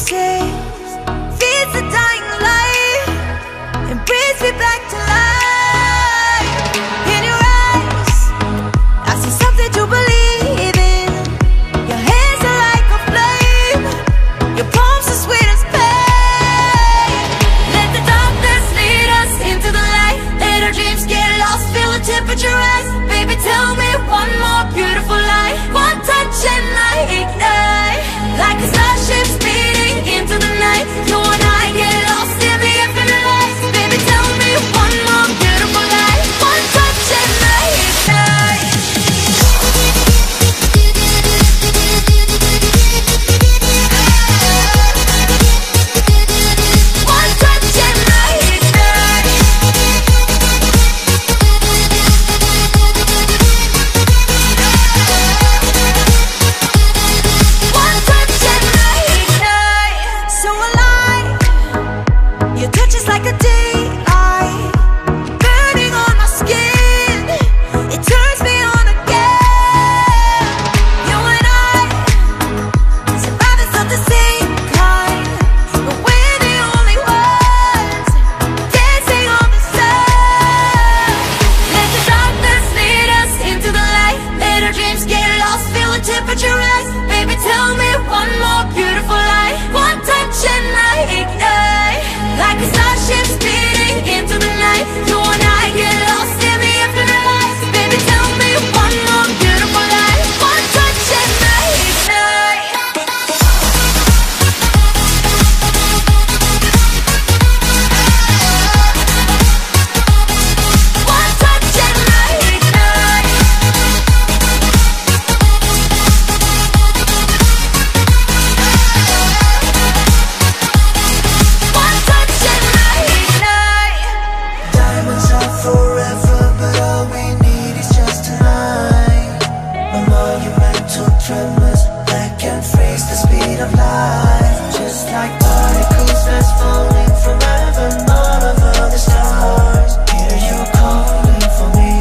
saves, feeds the dying light, and brings me back to life. In your eyes, I see something to believe in. Your hands are like a flame, your palms are sweet as pain. Let the darkness lead us into the light. Let our dreams get lost, feel the temperature rise. Baby, tell me one more beautiful lie. One touch and I ignite, like a starship speeding into the night. You and I get lost in the infinite lights. Baby, tell me one more beautiful lie. One touch and I ignite. One touch and I ignite. One touch and I ignite. So alive, your touch is like a daylight, burning on my skin. It turns me on again. You and I, survivors of the same kind, but we're the only ones dancing on the sun. Let the darkness lead us into the light. Let our dreams get lost, feel the temperature rise. Baby, tell me one more beautiful lie. One touch and I ignite, like a starship speeding into the night. You and I get lost in the infinite lights. Baby, tell me one more beautiful lie. One touch and I ignite. One touch and I ignite. One touch and I ignite. Diamonds are forever, but all we need is just tonight. No monumental tremors that can freeze the speed of light. Just like particles that's falling from heaven all over the stars. Hear you calling for me,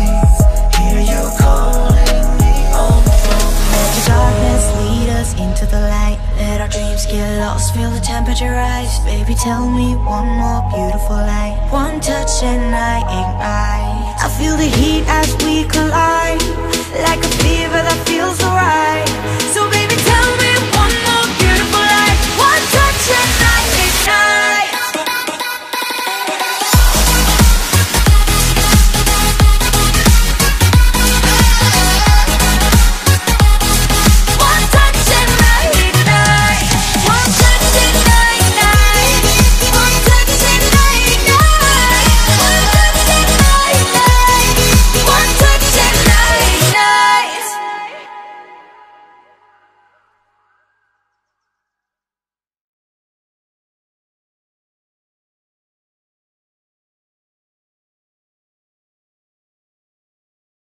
hear you calling me home from Let the darkness lead us into the light. Let our dreams get lost, feel the temperature rise. Baby, tell me one more beautiful lie. One touch and I ignite. I feel the heat as we collide, like a fever that feels alright. So baby, tell me one more beautiful lie. One touch and I